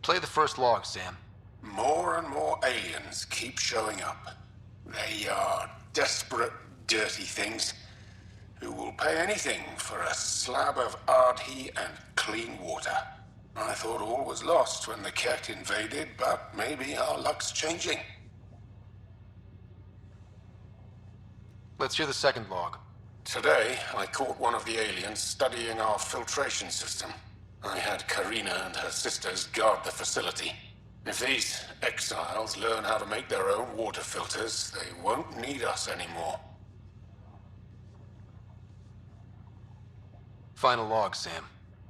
Play the first log, Sam. More and more aliens keep showing up. They are desperate, dirty things who will pay anything for a slab of Ardhi and clean water. I thought all was lost when the Kett invaded, but maybe our luck's changing. Let's hear the second log. Today, I caught one of the aliens studying our filtration system. I had Karina and her sisters guard the facility. If these exiles learn how to make their own water filters, they won't need us anymore. Final log, Sam.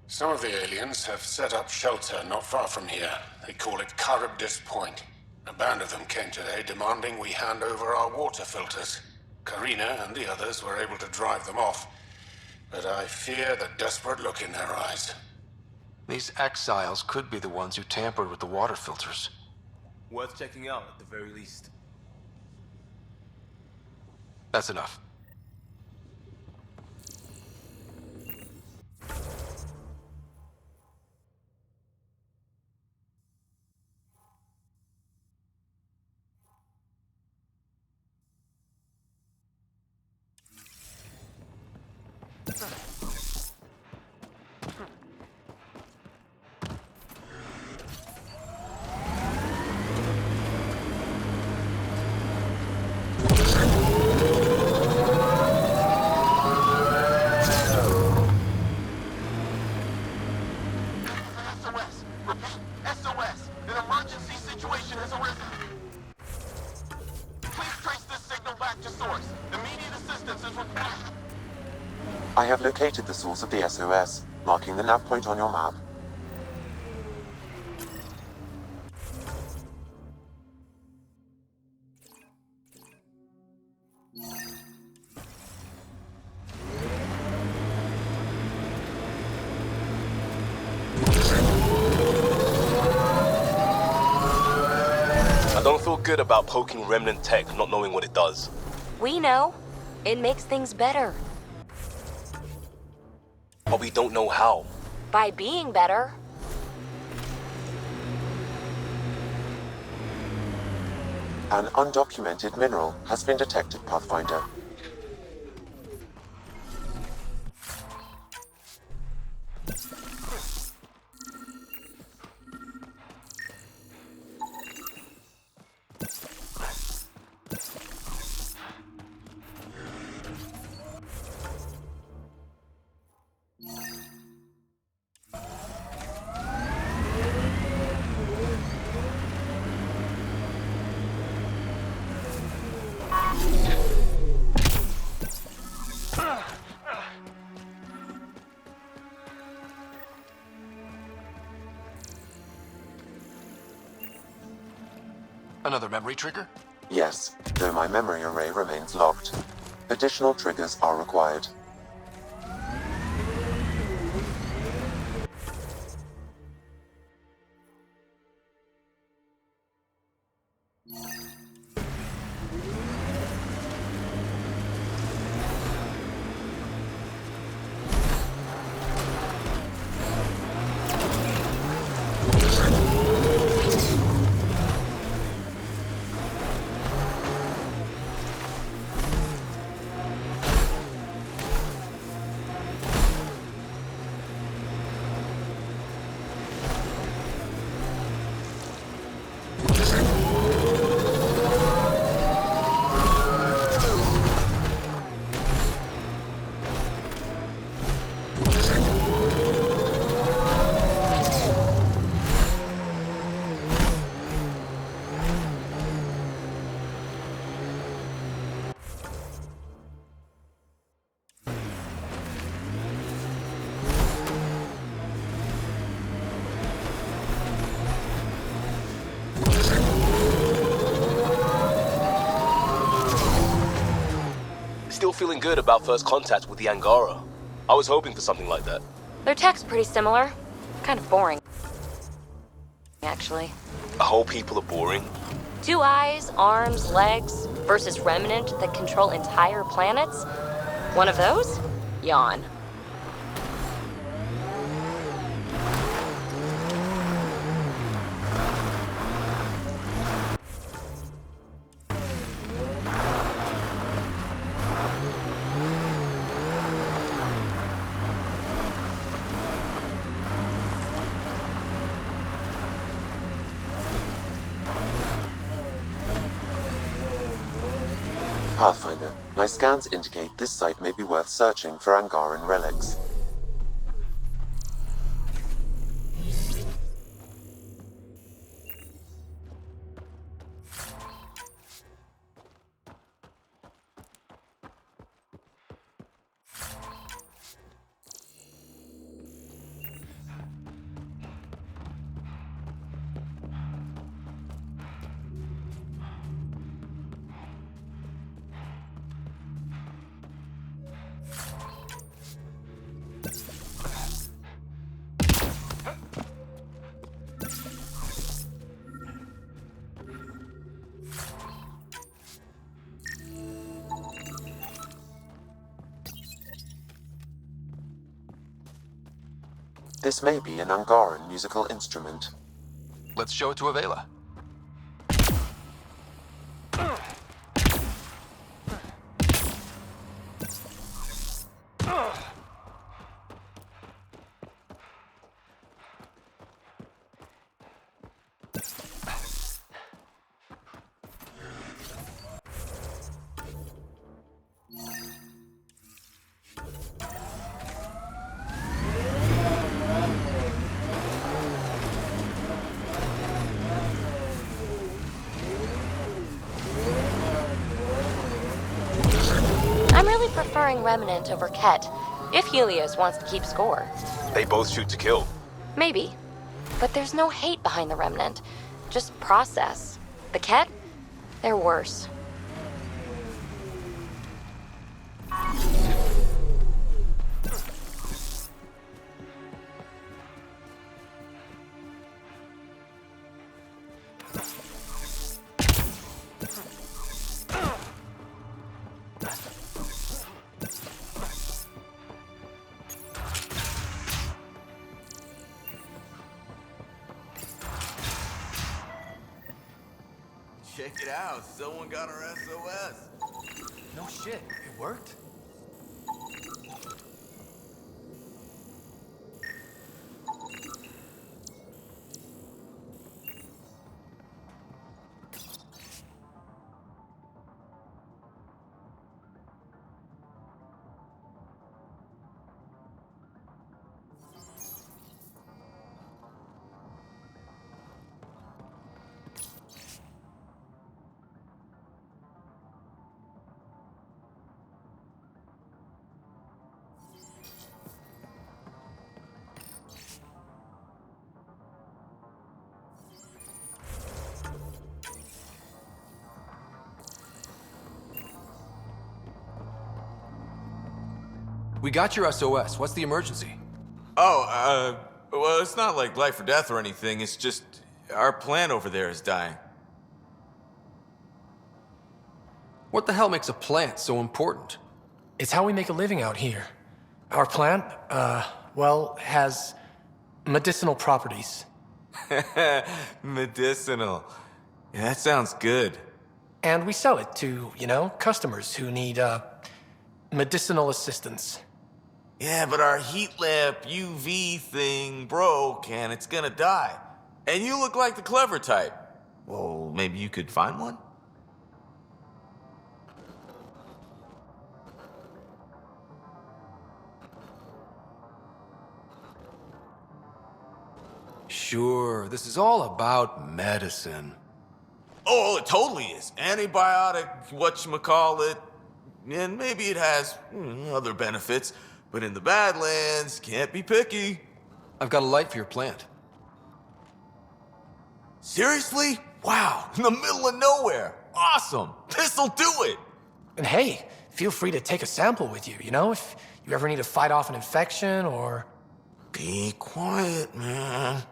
Some of the aliens have set up shelter not far from here. They call it Charybdis Point. A band of them came today demanding we hand over our water filters. Karina and the others were able to drive them off, but I fear the desperate look in their eyes. These exiles could be the ones who tampered with the water filters. Worth checking out at the very least. That's enough. I have located the source of the SOS, marking the nav point on your map. I don't feel good about poking remnant tech, not knowing what it does. We know. It makes things better. But we don't know how. By being better. An undocumented mineral has been detected, Pathfinder. Another memory trigger? Yes, though my memory array remains locked. Additional triggers are required. Still feeling good about first contact with the Angara. I was hoping for something like that. Their tech's pretty similar. Kind of boring, actually. A whole people are boring. 2 eyes, arms, legs, versus remnant that control entire planets. One of those? Yawn. Pathfinder, my scans indicate this site may be worth searching for Angaran relics. This may be an Angaran musical instrument. Let's show it to Avela. I'm really preferring Remnant over Ket, if Helios wants to keep score. They both shoot to kill. Maybe. But there's no hate behind the Remnant. Just process. The Ket? They're worse. Check it out, someone got our SOS. No shit, it worked? We got your SOS. What's the emergency? Oh, well, it's not like life or death or anything. It's just our plant over there is dying. What the hell makes a plant so important? It's how we make a living out here. Our plant, well, has medicinal properties. Medicinal. Yeah, that sounds good. And we sell it to, customers who need, medicinal assistance. Yeah, but our heat lamp UV thing broke and it's gonna die. And you look like the clever type. Well, maybe you could find one? Sure, this is all about medicine. Oh, it totally is. Antibiotic, whatchamacallit. And maybe it has other benefits. But in the Badlands, can't be picky. I've got a light for your plant. Seriously? Wow, in the middle of nowhere. Awesome. This'll do it. And hey, feel free to take a sample with you, if you ever need to fight off an infection or... Be quiet, man.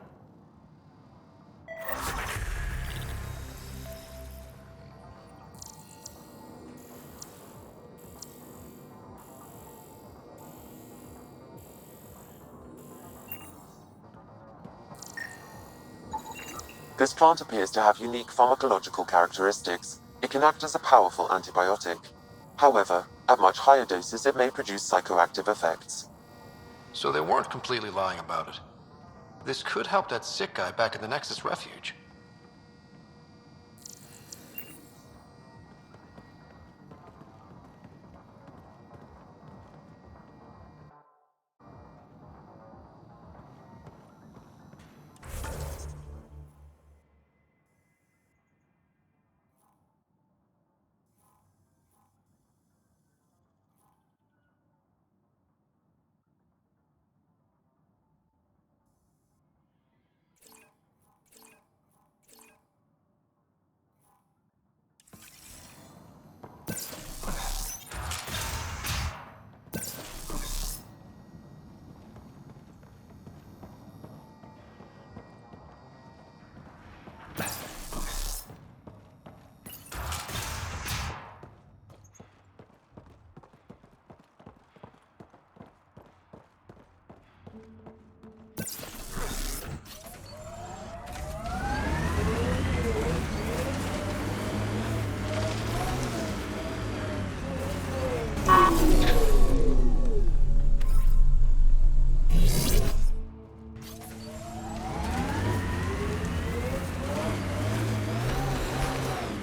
This plant appears to have unique pharmacological characteristics. It can act as a powerful antibiotic. However, at much higher doses it may produce psychoactive effects. So they weren't completely lying about it. This could help that sick guy back in the Nexus refuge.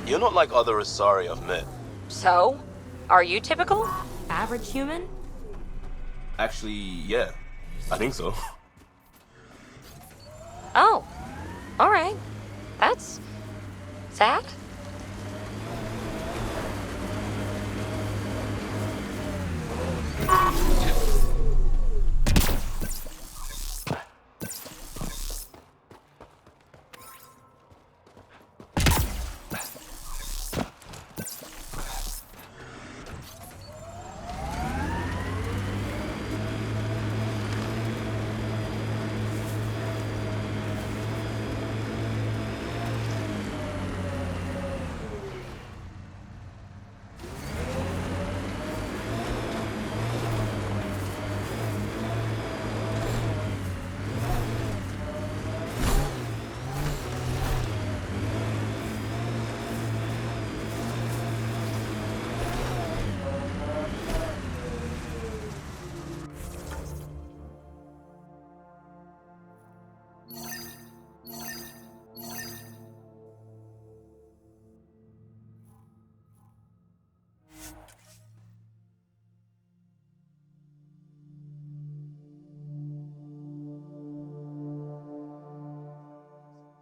You're not like other Asari I've met. So? Are you typical? Average human? Actually, yeah. I think so. Oh. Alright. That's sad.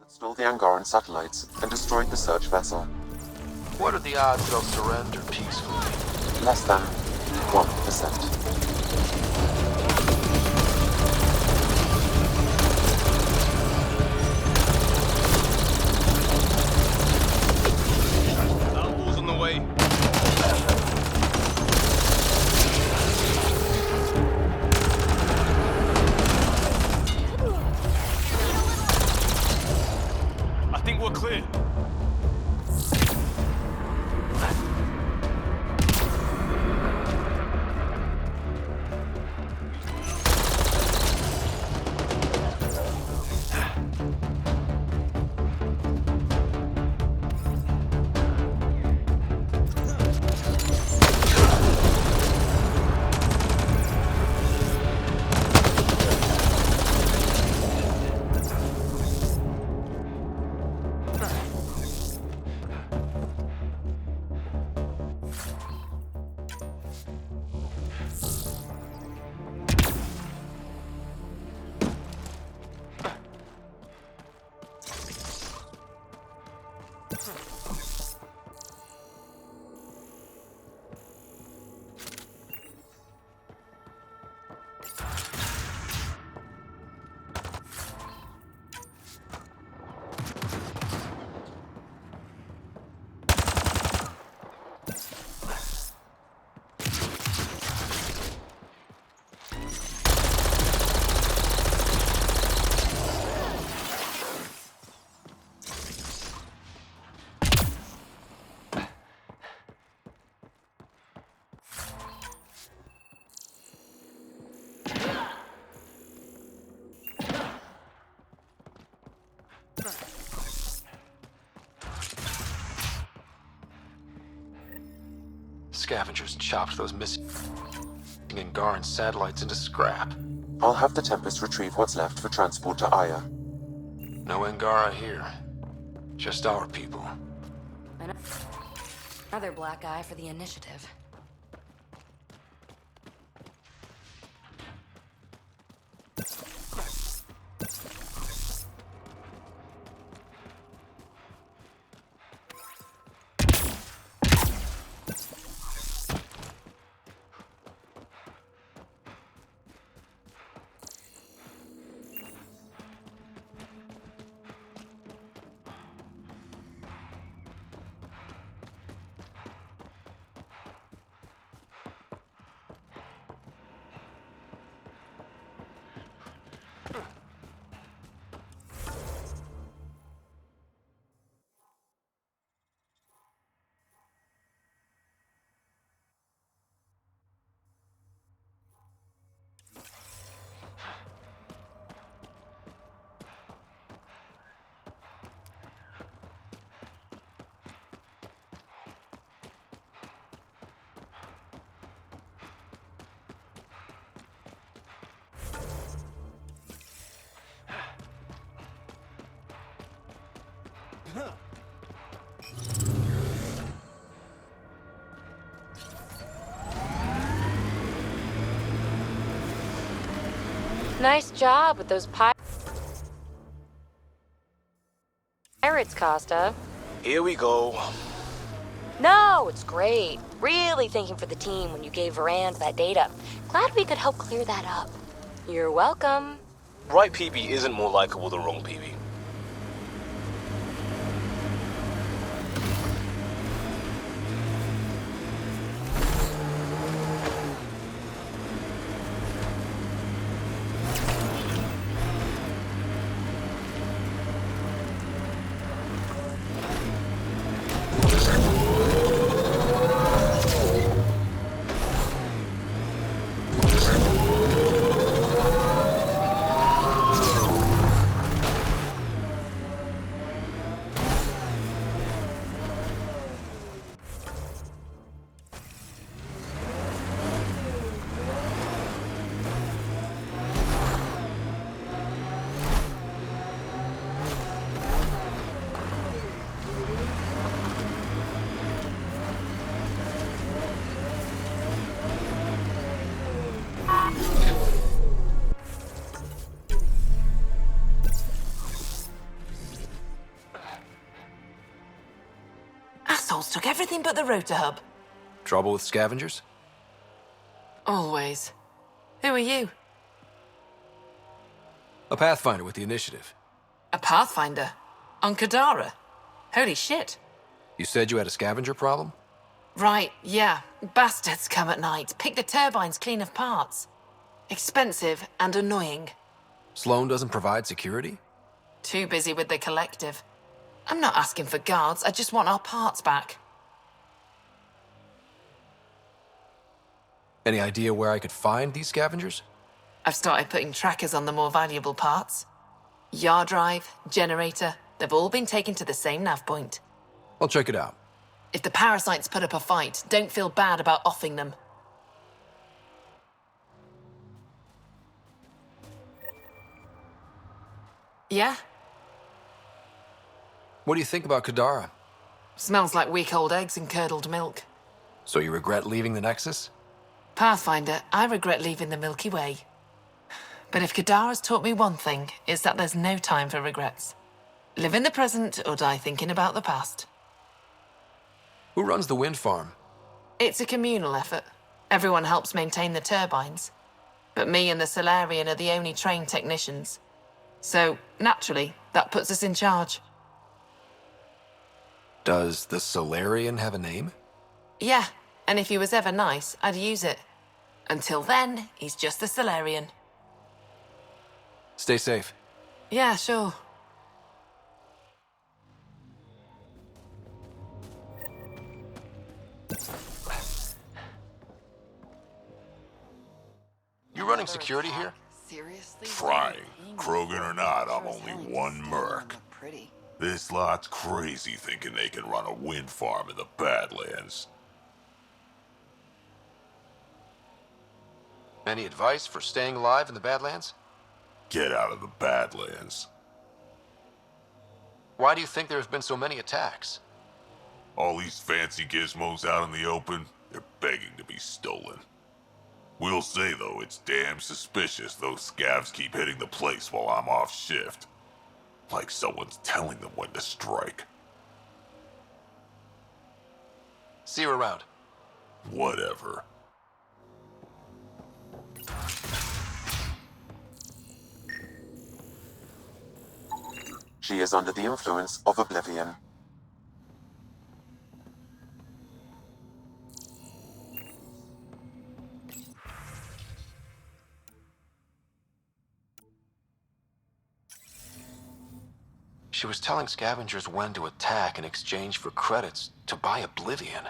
Stole the Angaran satellites and destroyed the search vessel. What are the odds they'll surrender peacefully? Less than 1%. Outlaws on the way. I think we're clear. Scavengers chopped those missing Angaran satellites into scrap. I'll have the Tempest retrieve what's left for transport to Aya. No Angara here. Just our people. Another black eye for the initiative. Nice job with those pirates, Costa. Here we go. No, it's great. Really thinking for the team when you gave Varand that data. Glad we could help clear that up. You're welcome. Right PB isn't more likable than wrong PB. Assholes took everything but the rotor hub. Trouble with scavengers? Always. Who are you? A Pathfinder with the initiative. A Pathfinder? On Kadara? Holy shit. You said you had a scavenger problem? Right, yeah. Bastards come at night, pick the turbines clean of parts. Expensive and annoying. Sloan doesn't provide security? Too busy with the collective. I'm not asking for guards, I just want our parts back. Any idea where I could find these scavengers? I've started putting trackers on the more valuable parts. Yard drive, generator, they've all been taken to the same nav point. I'll check it out. If the parasites put up a fight, don't feel bad about offing them. Yeah? What do you think about Kadara? Smells like week old eggs and curdled milk. So you regret leaving the Nexus? Pathfinder, I regret leaving the Milky Way. But if Kadara's taught me one thing, it's that there's no time for regrets. Live in the present or die thinking about the past. Who runs the wind farm? It's a communal effort. Everyone helps maintain the turbines. But me and the Solarian are the only trained technicians. So, naturally, that puts us in charge. Does the Solarian have a name? Yeah, and if he was ever nice, I'd use it. Until then, he's just a Solarian. Stay safe. Yeah, sure. You running security here? Seriously? Trying. Krogan or not, I'm only one merc. Pretty. This lot's crazy thinking they can run a wind farm in the Badlands. Any advice for staying alive in the Badlands? Get out of the Badlands. Why do you think there have been so many attacks? All these fancy gizmos out in the open, they're begging to be stolen. We'll say, though, it's damn suspicious those scavs keep hitting the place while I'm off shift. Like someone's telling them when to strike. See you around. Whatever. She is under the influence of oblivion. She was telling scavengers when to attack in exchange for credits to buy Oblivion.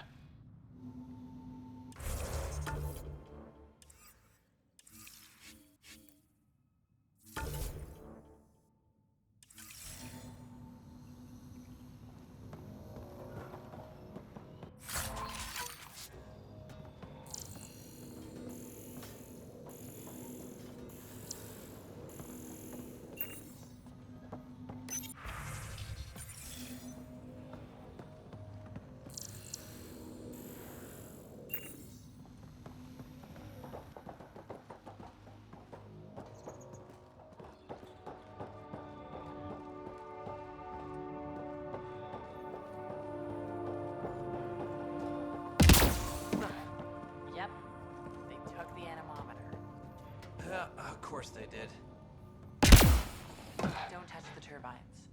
course they did. Don't touch the turbines.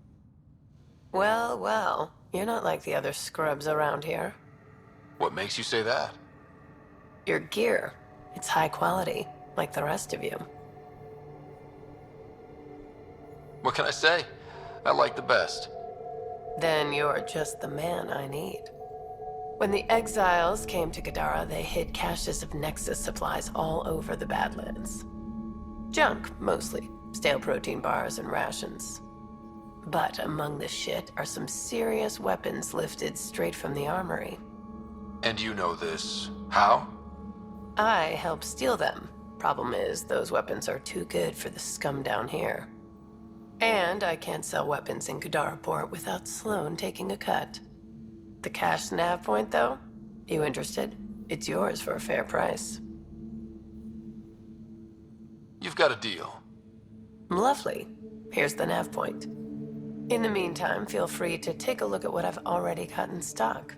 Well, well, you're not like the other scrubs around here. What makes you say that? Your gear, it's high quality, like the rest of you. What can I say? I like the best. Then you're just the man I need. When the exiles came to Gadara, they hid caches of Nexus supplies all over the Badlands. Junk, mostly. Stale protein bars and rations. But among the shit are some serious weapons lifted straight from the armory. And you know this. How? I helped steal them. Problem is, those weapons are too good for the scum down here. And I can't sell weapons in Gadara Port without Sloan taking a cut. The cash nav point, though? You interested? It's yours for a fair price. You've got a deal. Lovely. Here's the nav point. In the meantime, feel free to take a look at what I've already got in stock.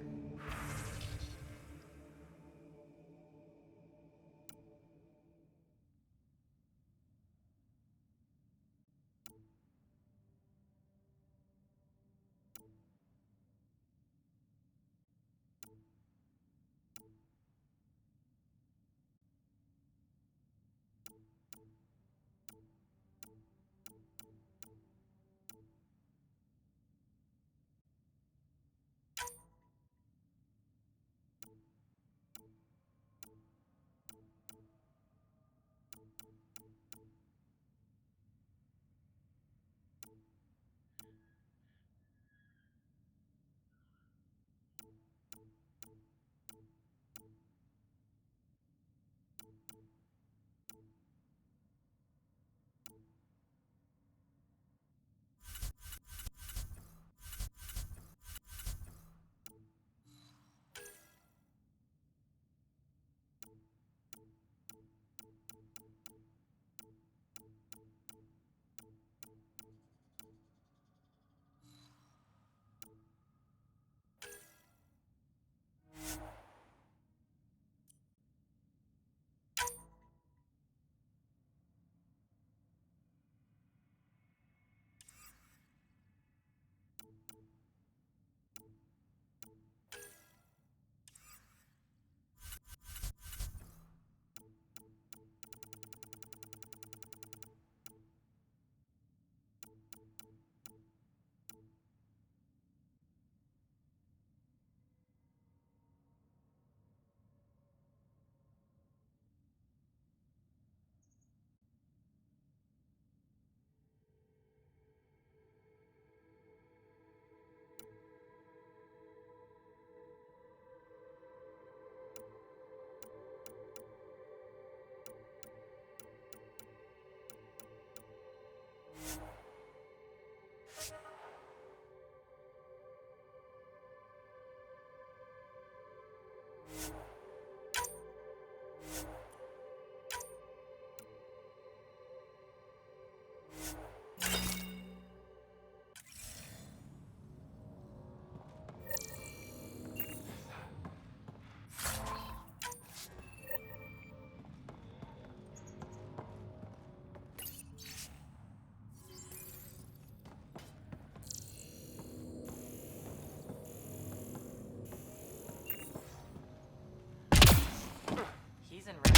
He's in red.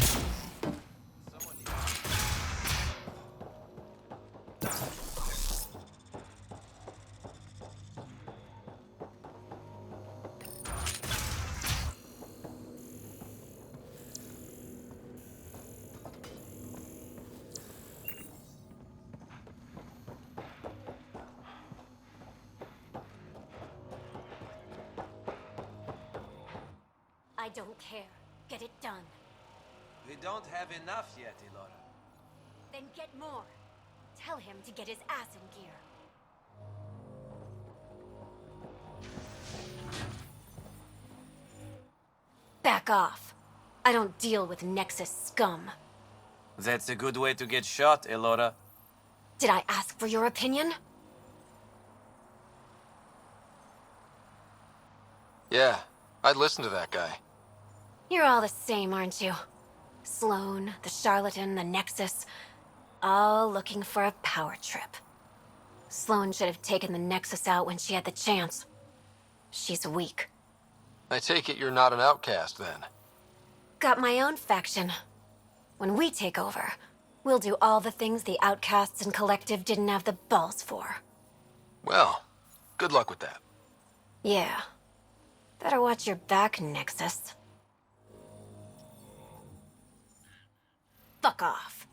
Someone needs I don't care. Get it done. We don't have enough yet, Elora. Then get more. Tell him to get his ass in gear. Back off. I don't deal with Nexus scum. That's a good way to get shot, Elora. Did I ask for your opinion? Yeah, I'd listen to that guy. You're all the same, aren't you? Sloan, the charlatan, the Nexus. All looking for a power trip. Sloane should have taken the Nexus out when she had the chance. She's weak. I take it you're not an outcast, then. Got my own faction. When we take over, we'll do all the things the Outcasts and Collective didn't have the balls for. Well, good luck with that. Yeah. Better watch your back, Nexus. Fuck off.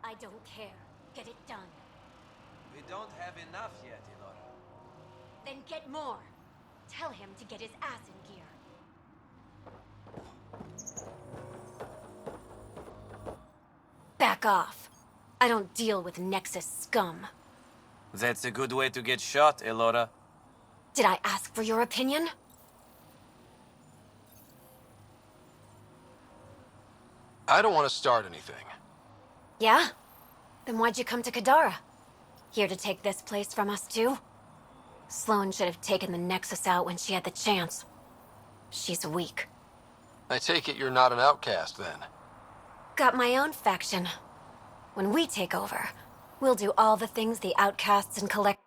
I don't care. Get it done. We don't have enough yet, Elora. Then get more. Tell him to get his ass in gear. Back off. I don't deal with Nexus scum. That's a good way to get shot, Elora. Did I ask for your opinion? I don't want to start anything. Yeah? Then why'd you come to Kadara? Here to take this place from us too? Sloane should have taken the Nexus out when she had the chance. She's weak. I take it you're not an outcast, then. Got my own faction. When we take over, we'll do all the things the Outcasts and Collective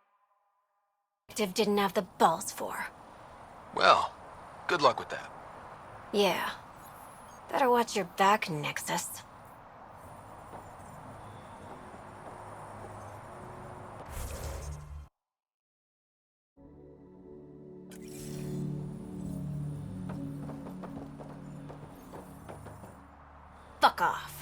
didn't have the balls for. Well, good luck with that. Yeah. Better watch your back, Nexus. Fuck off.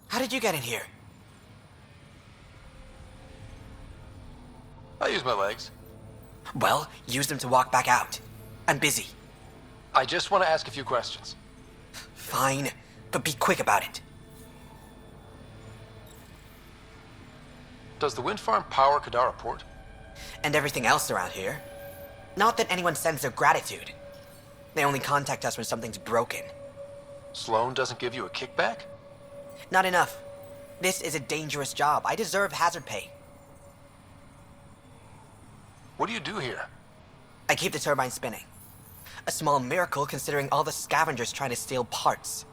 How did you get in here? I use my legs. Well, use them to walk back out. I'm busy. I just want to ask a few questions. Fine, but be quick about it. Does the wind farm power Kadara Port? And everything else around here. Not that anyone sends their gratitude. They only contact us when something's broken. Sloane doesn't give you a kickback? Not enough. This is a dangerous job. I deserve hazard pay. What do you do here? I keep the turbine spinning. A small miracle considering all the scavengers trying to steal parts.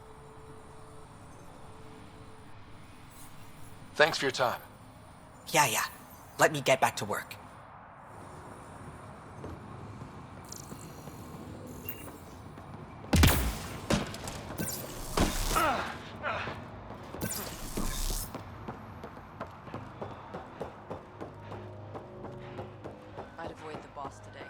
Thanks for your time. Yeah. Let me get back to work. I'd avoid the boss today.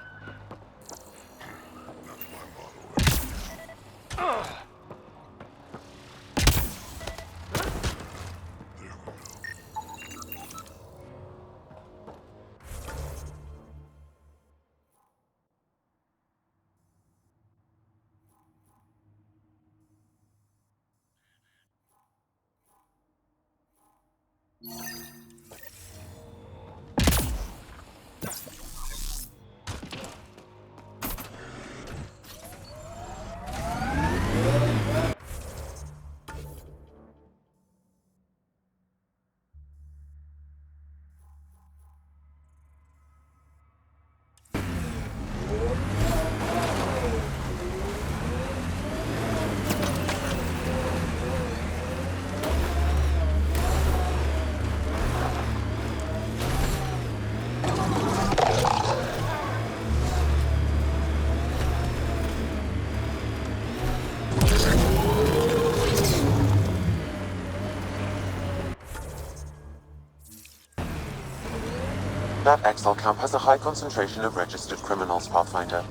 That exile camp has a high concentration of registered criminals, Pathfinder.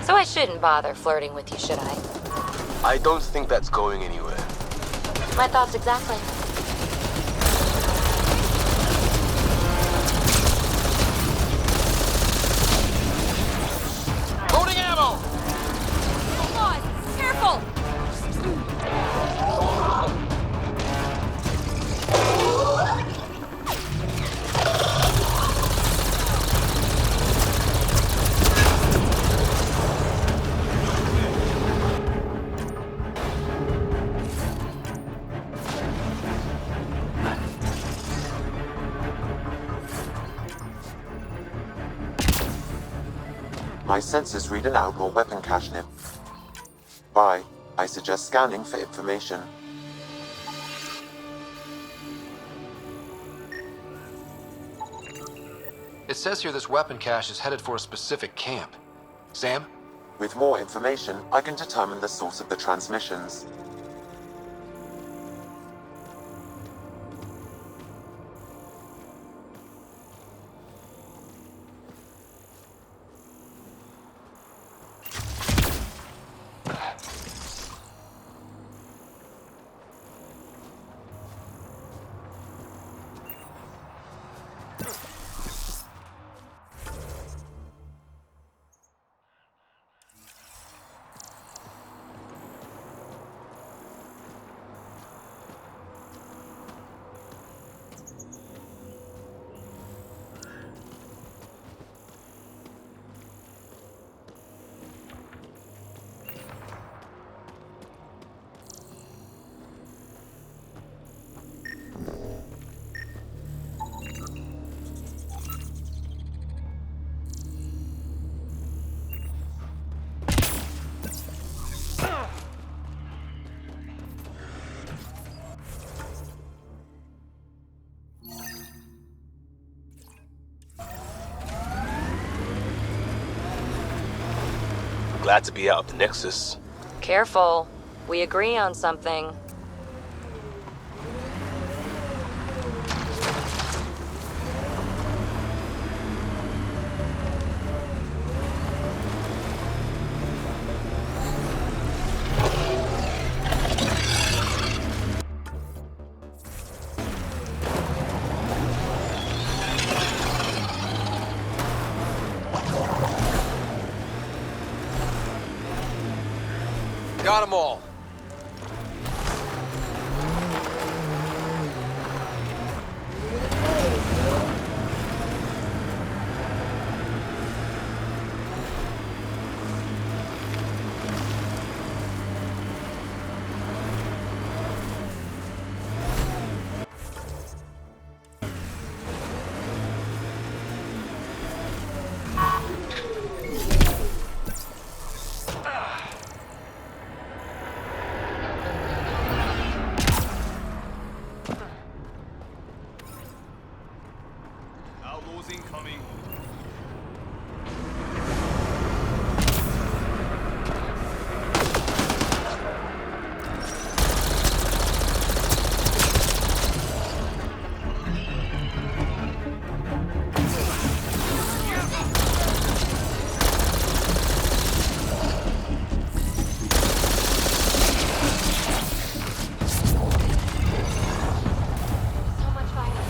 So I shouldn't bother flirting with you, should I? I don't think that's going anywhere. My thoughts exactly. Loading ammo! Come on, careful! My sensors read an outlaw weapon cache nip. Bye. I suggest scanning for information. It says here this weapon cache is headed for a specific camp. Sam? With more information, I can determine the source of the transmissions. Glad to be out of the Nexus. Careful. We agree on something. Got them all. Outlaws incoming. So much violence.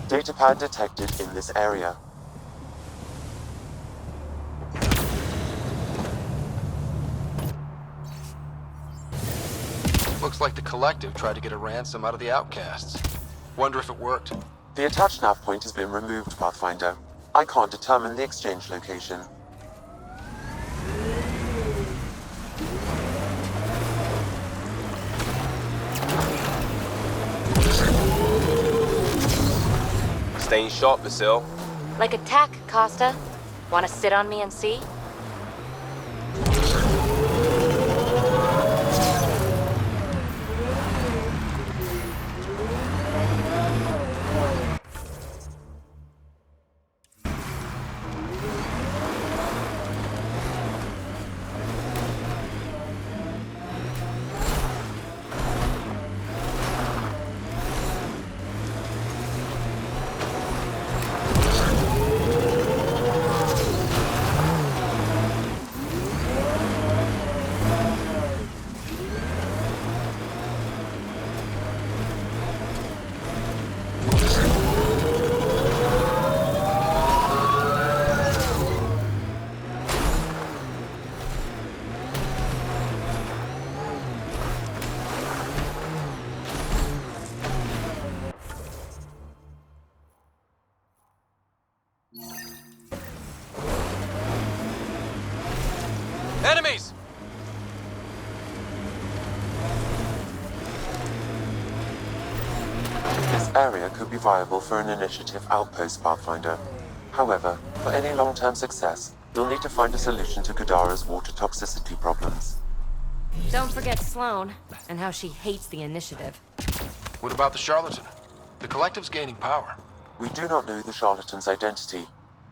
Datapad detected in this area. Looks like the Collective tried to get a ransom out of the Outcasts. Wonder if it worked. The attached nav point has been removed, Pathfinder. I can't determine the exchange location. Staying sharp, Basil. Like attack, Costa. Want to sit on me and see? Enemies! This area could be viable for an initiative outpost, Pathfinder. However, for any long-term success, you'll need to find a solution to Kadara's water toxicity problems. Don't forget Sloane, and how she hates the initiative. What about the charlatan? The collective's gaining power. We do not know the charlatan's identity.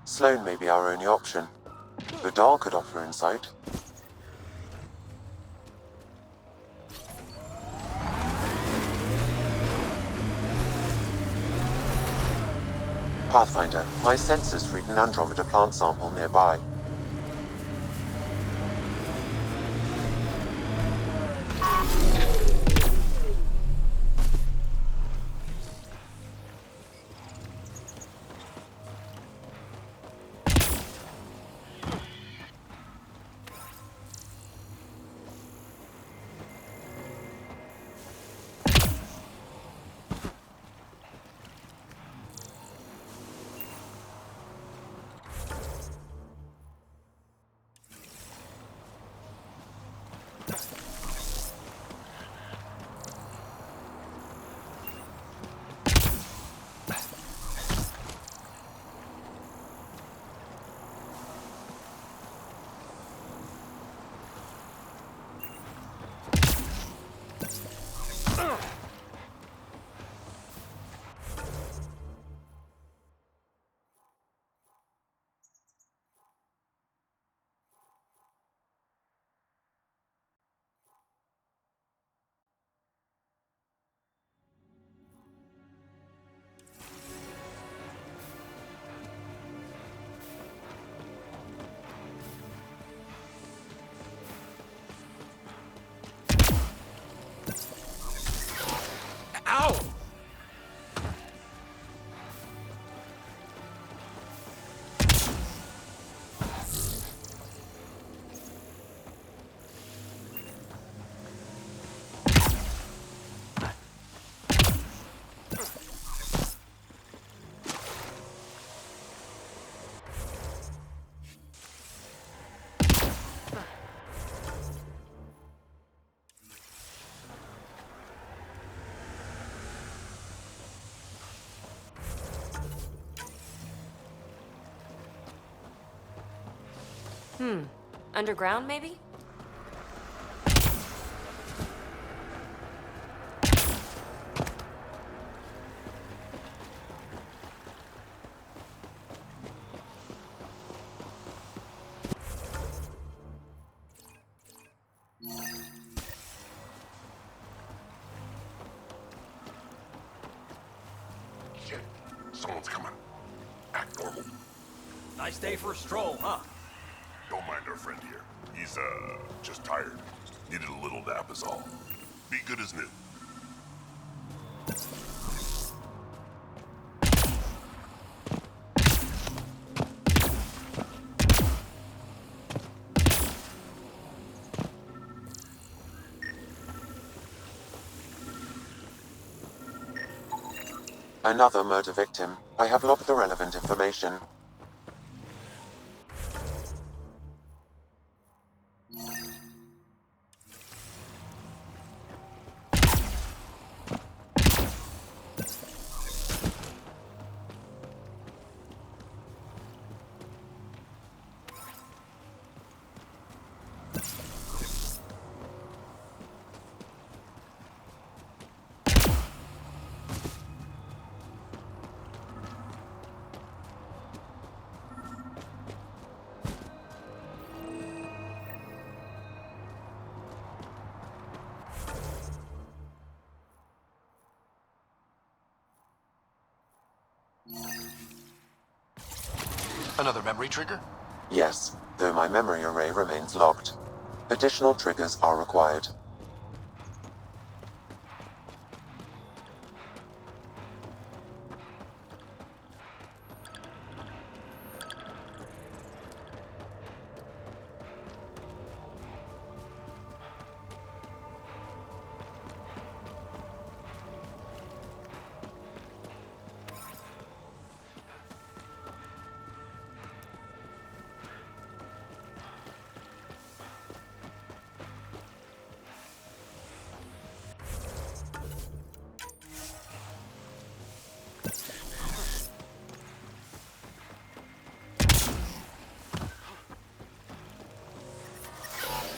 Sloane may be our only option. Vidal could offer insight. Pathfinder, my sensors read an Andromeda plant sample nearby. Ow! Underground, maybe? Shit, someone's coming. Act normal. Nice day for a stroll, huh? Don't mind our friend here. He's, just tired. Needed a little nap is all. Be good as new. Another murder victim. I have logged the relevant information. Another memory trigger? Yes, though my memory array remains locked. Additional triggers are required.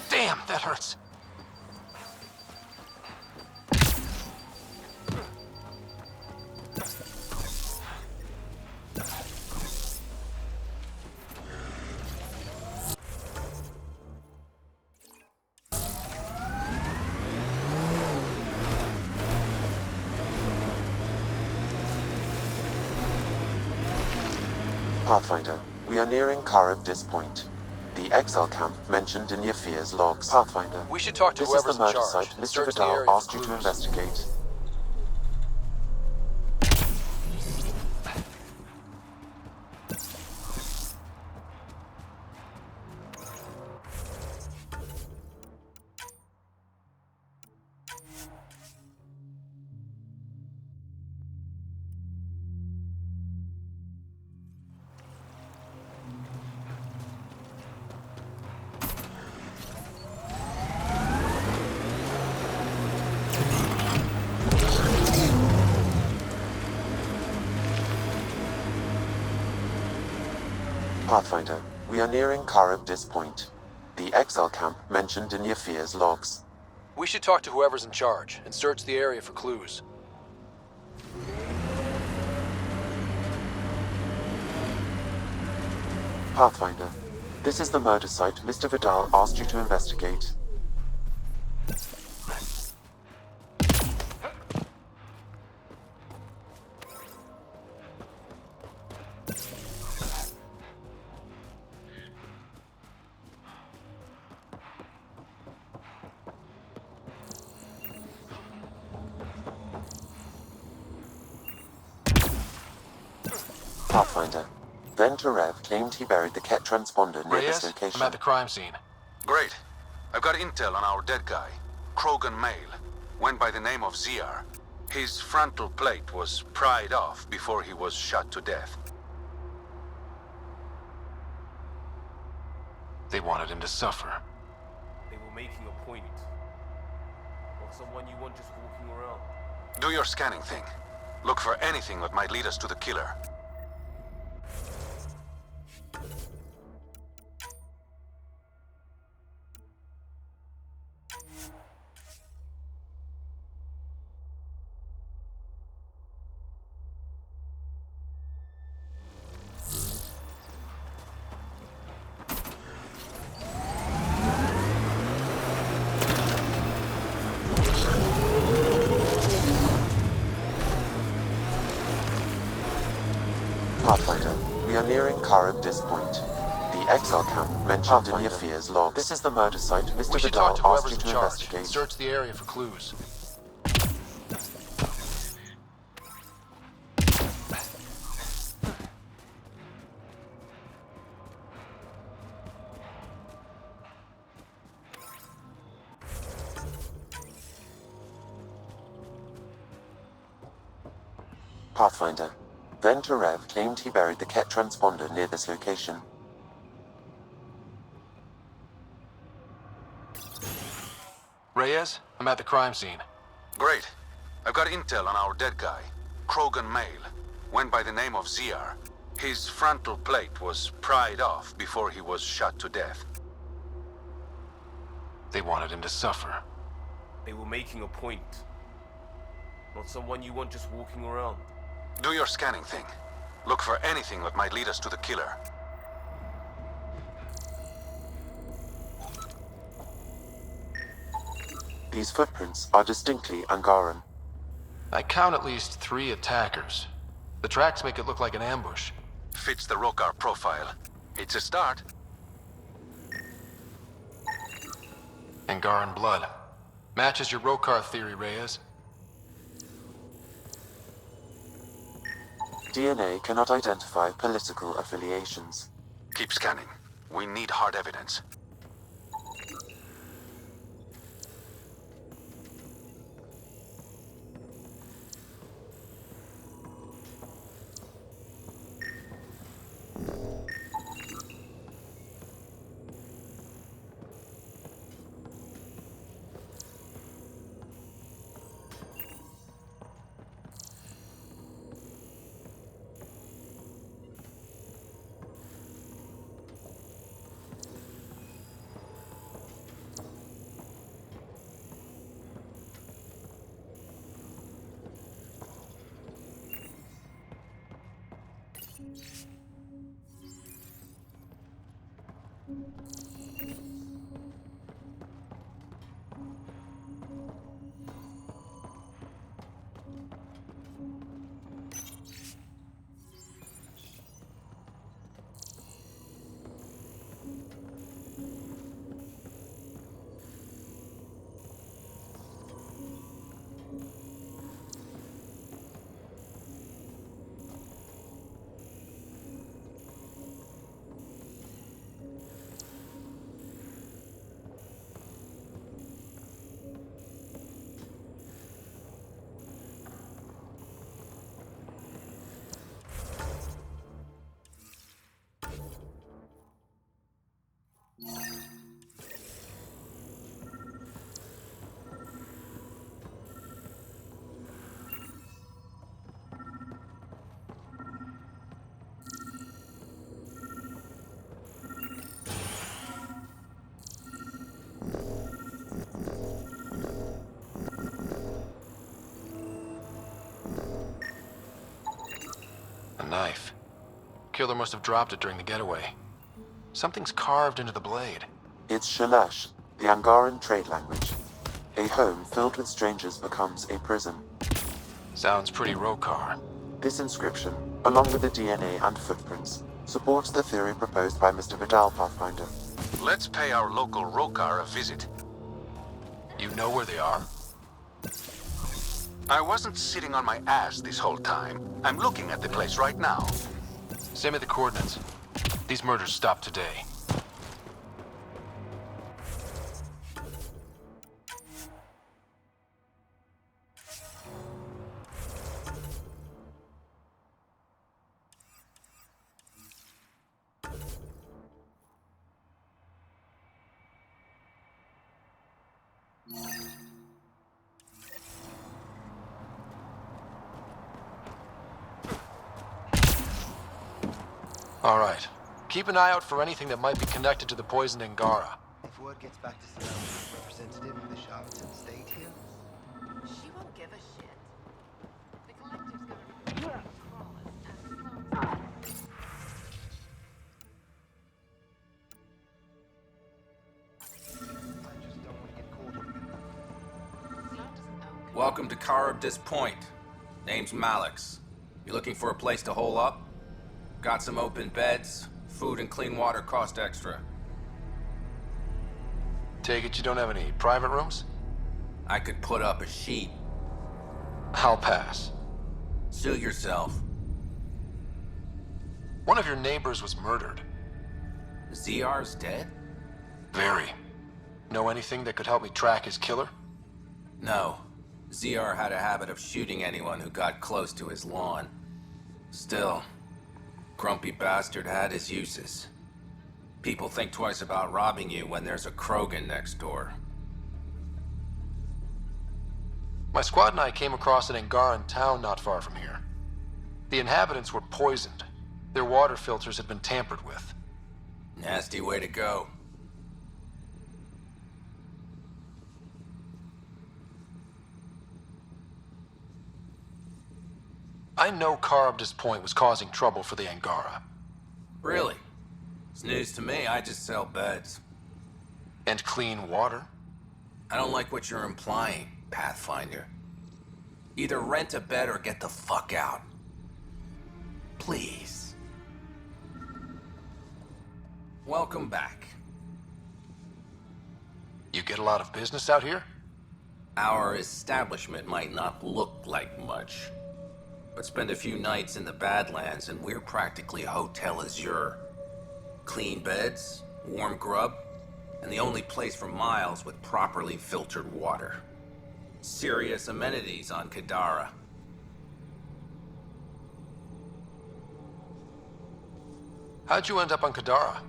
Damn, that hurts. Pathfinder, we are nearing Karib Point. The exile camp mentioned in Yafir's logs. Pathfinder, We should talk to this is whoever's the in murder charge. site and Mr. search the Vidal area for asked you to clues. investigate. Pathfinder, we are nearing Karib Point. The exile camp mentioned in Yafir's logs. We should talk to whoever's in charge and search the area for clues. Pathfinder, this is the murder site Mr. Vidal asked you to investigate. Pathfinder, Venturev claimed he buried the Ket transponder near this Reyes, location. I'm at the crime scene. Great. I've got intel on our dead guy, Krogan Male. Went by the name of Ziar. His frontal plate was pried off before he was shot to death. They wanted him to suffer. They were making a point. Not someone you want just walking around. Do your scanning thing. Look for anything that might lead us to the killer. Pathfinder, we are nearing Karib Point. The exile camp mentioned in Yafir's logs. This is the murder site Mr. We should Vidal talk to asked whoever's you in to charge investigate. and search the area for clues. Pathfinder, Venturev claimed he buried the Ket transponder near this location. Reyes, I'm at the crime scene. Great. I've got intel on our dead guy, Krogan Male. Went by the name of Ziar. His frontal plate was pried off before he was shot to death. They wanted him to suffer. They were making a point. Not someone you want just walking around. Do your scanning thing. Look for anything that might lead us to the killer. These footprints are distinctly Angaran. I count at least 3 attackers. The tracks make it look like an ambush. Fits the Rokar profile. It's a start. Angaran blood. Matches your Rokar theory, Reyes. DNA cannot identify political affiliations. Keep scanning. We need hard evidence. A knife. Killer must have dropped it during the getaway. Something's carved into the blade. It's Shalash, the Angaran trade language. A home filled with strangers becomes a prison. Sounds pretty Rokar. This inscription, along with the DNA and footprints, supports the theory proposed by Mr. Vidal, Pathfinder. Let's pay our local Rokar a visit. You know where they are? I wasn't sitting on my ass this whole time. I'm looking at the place right now. Send me the coordinates. These murders stopped today. All right. Keep an eye out for anything that might be connected to the poisoned Angara. If word gets back to Sinal, representative of the Charlatan state here, She won't give a shit. The collector's gonna crawl as Welcome to Caribdis Point. Name's Malix. You looking for a place to hole up? Got some open beds. Food and clean water cost extra. Take it you don't have any private rooms? I could put up a sheet. I'll pass. Suit yourself. One of your neighbors was murdered. ZR's dead? Very. Know anything that could help me track his killer? No. ZR had a habit of shooting anyone who got close to his lawn. Still, grumpy bastard had his uses. People think twice about robbing you when there's a Krogan next door. My squad and I came across an Angaran town not far from here. The inhabitants were poisoned. Their water filters had been tampered with. Nasty way to go. I know Charybdis Point was causing trouble for the Angara. Really? It's news to me. I just sell beds. And clean water? I don't like what you're implying, Pathfinder. Either rent a bed or get the fuck out. Please. Welcome back. You get a lot of business out here? Our establishment might not look like much, but spend a few nights in the Badlands and we're practically Hotel Azure. Clean beds, warm grub, and the only place for miles with properly filtered water. Serious amenities on Kadara. How'd you end up on Kadara?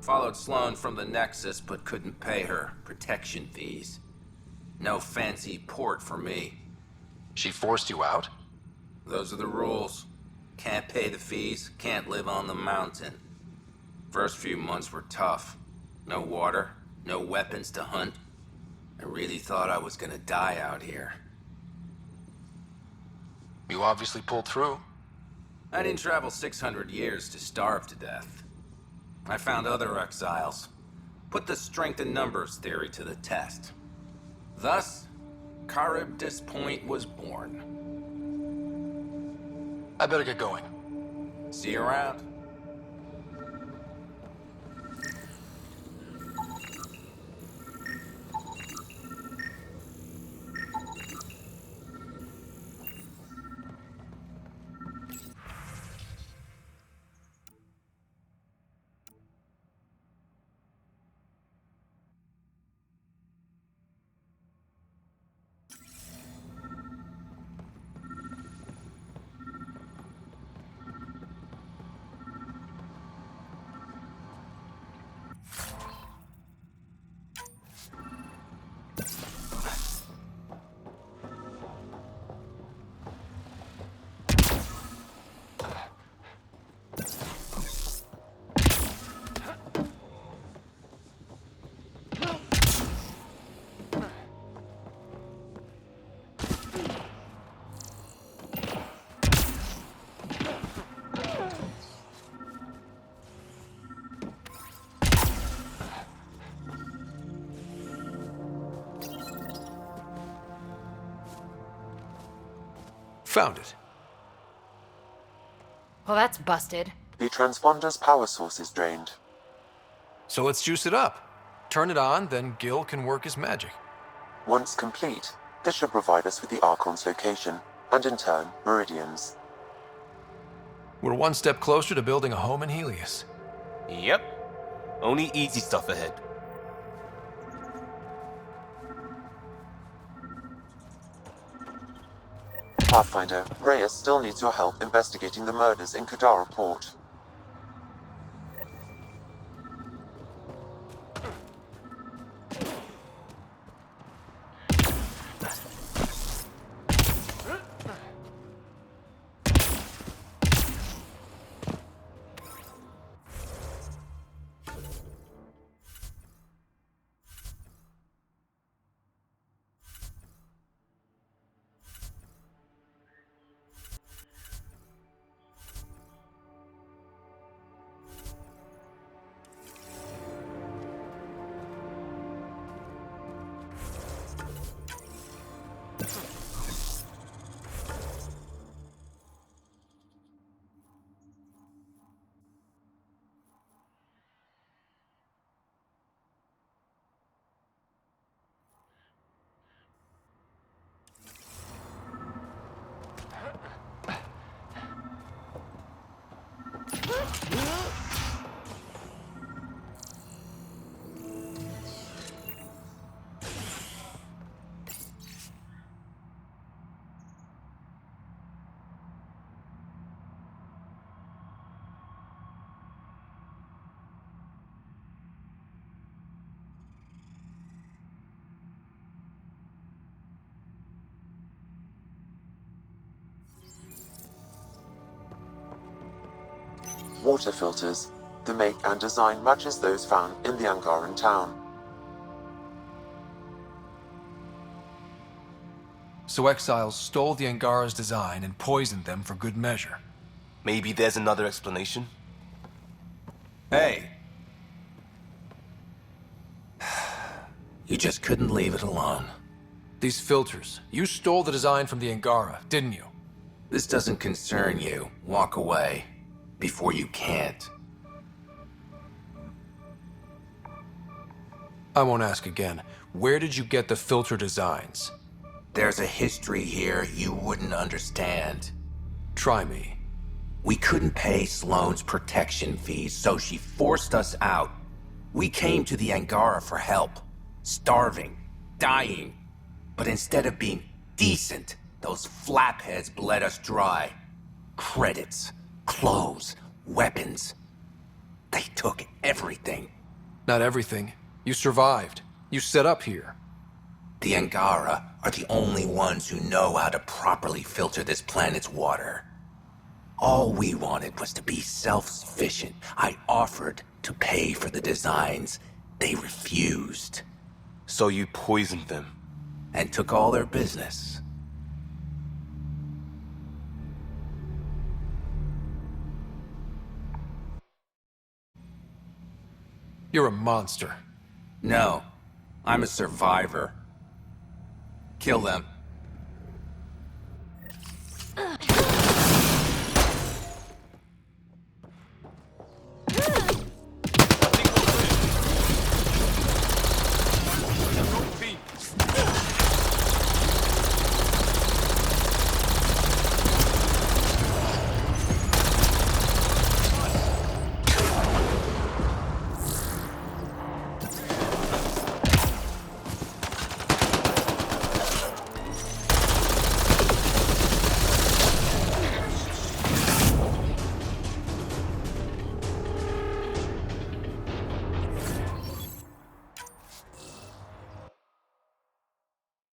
Followed Sloane from the Nexus, but couldn't pay her protection fees. No fancy port for me. She forced you out? Those are the rules. Can't pay the fees, can't live on the mountain. First few months were tough. No water, no weapons to hunt. I really thought I was gonna die out here. You obviously pulled through. I didn't travel 600 years to starve to death. I found other exiles. Put the strength in numbers theory to the test. Thus, Charybdis Point was born. I better get going. See you around. Found it. Well, that's busted. The transponder's power source is drained. So let's juice it up. Turn it on, then Gil can work his magic. Once complete, this should provide us with the Archon's location, and in turn, Meridian's. We're one step closer to building a home in Helios. Yep. Only easy stuff ahead. Pathfinder, Reyes still needs your help investigating the murders in Kadara Port. Water filters. The make and design matches those found in the Angaran town. So exiles stole the Angara's design and poisoned them for good measure. Maybe there's another explanation? Hey! You just couldn't leave it alone. These filters, you stole the design from the Angara, didn't you? This doesn't concern you. Walk away. Before you can't. I won't ask again. Where did you get the filter designs? There's a history here you wouldn't understand. Try me. We couldn't pay Sloane's protection fees, so she forced us out. We came to the Angara for help. Starving. Dying. But instead of being decent, those flapheads bled us dry. Credits. Clothes. Weapons. They took everything. Not everything. You survived. You set up here. The Angara are the only ones who know how to properly filter this planet's water. All we wanted was to be self-sufficient. I offered to pay for the designs. They refused. So you poisoned them? And took all their business. You're a monster. No, I'm a survivor. Kill them.